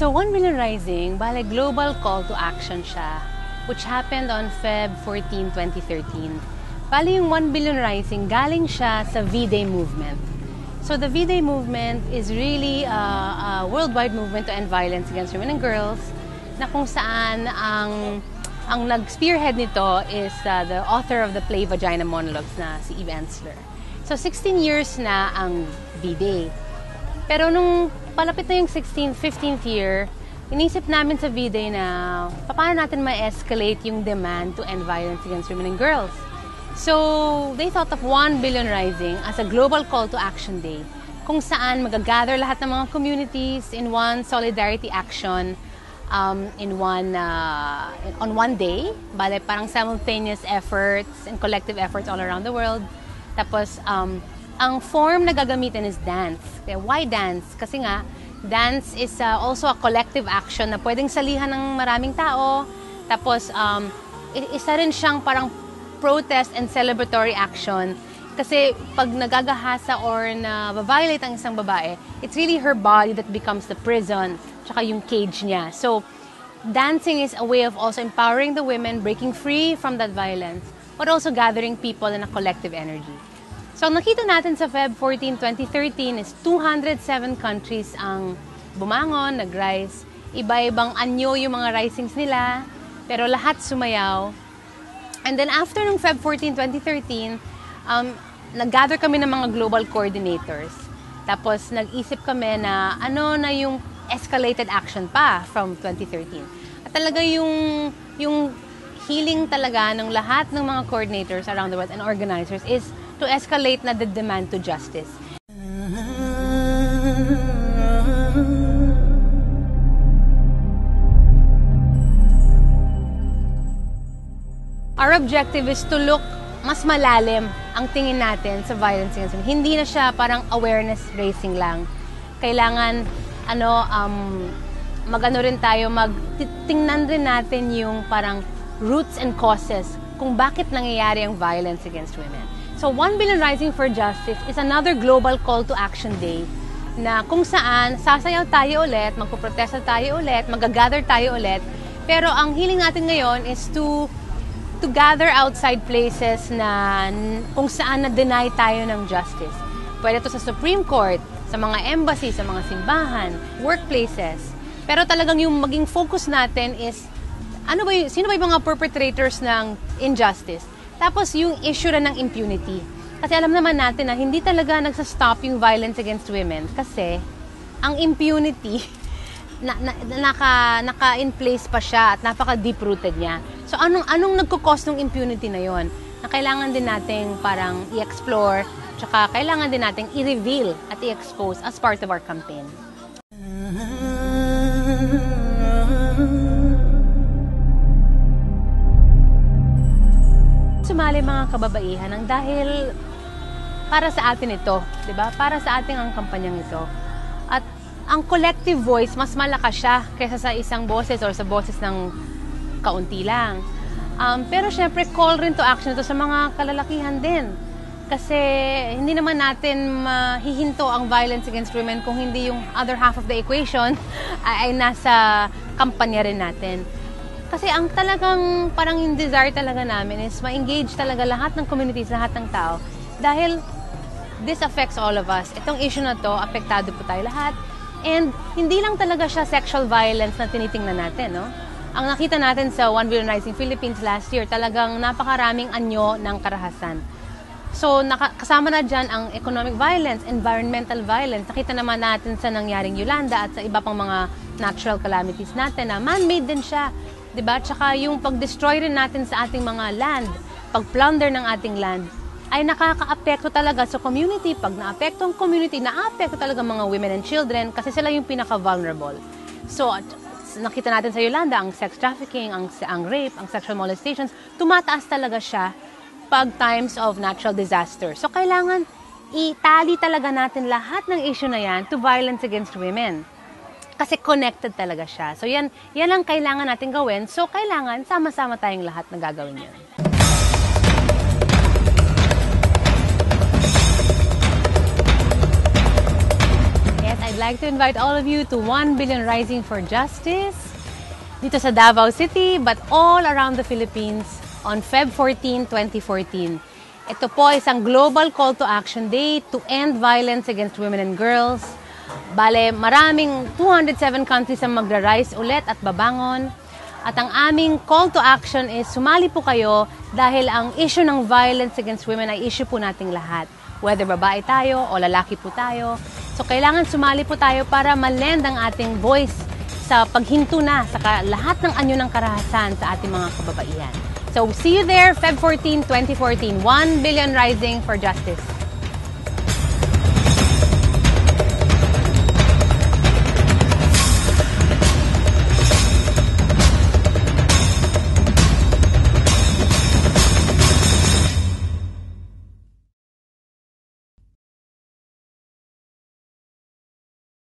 So 1 Billion Rising, bale global call to action siya, which happened on Feb 14, 2013. Bale yung 1 Billion Rising, galing siya sa V-Day movement. So the V-Day movement is really a worldwide movement to end violence against women and girls, na kung saan ang nag-spearhead nito is the author of the play Vagina Monologues na si Eve Ensler. So 16 years na ang V-Day. Pero nung palapit na yung 16th, 15th year, inisip namin sa V-Day na paano natin ma-escalate yung demand to end violence against women and girls. So they thought of 1 Billion Rising as a global call to action day, kung saan magagather lahat ng mga communities in one solidarity action on one day. Bale, parang simultaneous efforts and collective efforts all around the world. Tapos, ang form na gagamitin is dance. Okay, why dance? Kasi nga, dance is also a collective action na pwedeng salihan ng maraming tao. Tapos, isa rin siyang parang protest and celebratory action. Kasi pag nagagahasa or na-violate ang isang babae, it's really her body that becomes the prison, tsaka yung cage niya. So, dancing is a way of also empowering the women, breaking free from that violence, but also gathering people in a collective energy. So, ang nakita natin sa Feb 14, 2013 is 207 countries ang bumangon, nag-rise. Iba-ibang anyo yung mga risings nila, pero lahat sumayaw. And then after nung Feb 14, 2013, nag-gather kami ng mga global coordinators. Tapos nag-isip kami na ano na yung escalated action pa from 2013. At talaga yung healing talaga ng lahat ng mga coordinators around the world and organizers is to escalate na the demand to justice. Our objective is to look mas malalim ang tingin natin sa violence against women. Hindi na siya parang awareness raising lang. Kailangan magano rin tayo, magtingnan rin natin yung parang roots and causes kung bakit nangyayari ang violence against women. So 1 Billion Rising for Justice is another global call to action day na kung saan sasayaw tayo ulit, magpoprotesta tayo ulit, magagather tayo ulit. Pero ang hiling natin ngayon is to gather outside places na kung saan na-deny tayo ng justice. Pwede to sa Supreme Court, sa mga embassy, sa mga simbahan, workplaces. Pero talagang yung maging focus natin is sino ba yung mga perpetrators ng injustice? Tapos yung issue rin ng impunity. Kasi alam naman natin na hindi talaga nagsa-stop yung violence against women kasi ang impunity naka-in place pa siya at napaka-deep-rooted niya. So, anong nagkukos ng impunity na yon? Na kailangan din nating parang i-explore, tsaka kailangan din nating i-reveal at i-expose as part of our campaign. Sumali mga kababaihan ang dahil para sa atin ito, 'di ba? Para sa ating ang kampanyang ito. At ang collective voice, mas malakas siya kaysa sa isang boses or sa boses ng kaunti lang. Pero syempre, call rin to action ito sa mga kalalakihan din. Kasi hindi naman natin mahihinto ang violence against women kung hindi yung other half of the equation ay nasa kampanya rin natin. Kasi ang talagang parang yung desire talaga namin is ma-engage talaga lahat ng communities, lahat ng tao. Dahil this affects all of us. Itong issue na to, apektado po tayo lahat. And hindi lang talaga siya sexual violence na tinitingnan natin, no? Ang nakita natin sa 1 Billion Rising Philippines last year, talagang napakaraming anyo ng karahasan. So, kasama na dyan ang economic violence, environmental violence. Nakita naman natin sa nangyaring Yolanda at sa iba pang mga natural calamities natin na man-made din siya. Diba? Tsaka yung pag-destroy rin natin sa ating mga land, pag-plunder ng ating land, ay nakaka-apekto talaga sa community. Pag na-apekto ang community, na-apekto talaga mga women and children kasi sila yung pinaka-vulnerable. So, nakita natin sa Yolanda, ang sex trafficking, ang rape, ang sexual molestations, tumataas talaga siya pag times of natural disaster. So, kailangan itali talaga natin lahat ng issue na yan to violence against women. Kasi connected talaga siya. So, yan ang kailangan natin gawin. So, kailangan sama-sama tayong lahat na gagawin yan. like to invite all of you to 1 Billion Rising for Justice dito sa Davao City, but all around the Philippines on Feb 14, 2014. Ito po isang global call to action day to end violence against women and girls. Bale, maraming 207 countries ang magra-rise ulit at babangon. At ang aming call to action is sumali po kayo dahil ang issue ng violence against women ay issue po nating lahat. Whether babae tayo o lalaki po tayo. So kailangan sumali po tayo para malend ang ating voice sa paghinto na sa lahat ng anyo ng karahasan sa ating mga kababaihan. So see you there, Feb 14, 2014, 1 Billion Rising for Justice.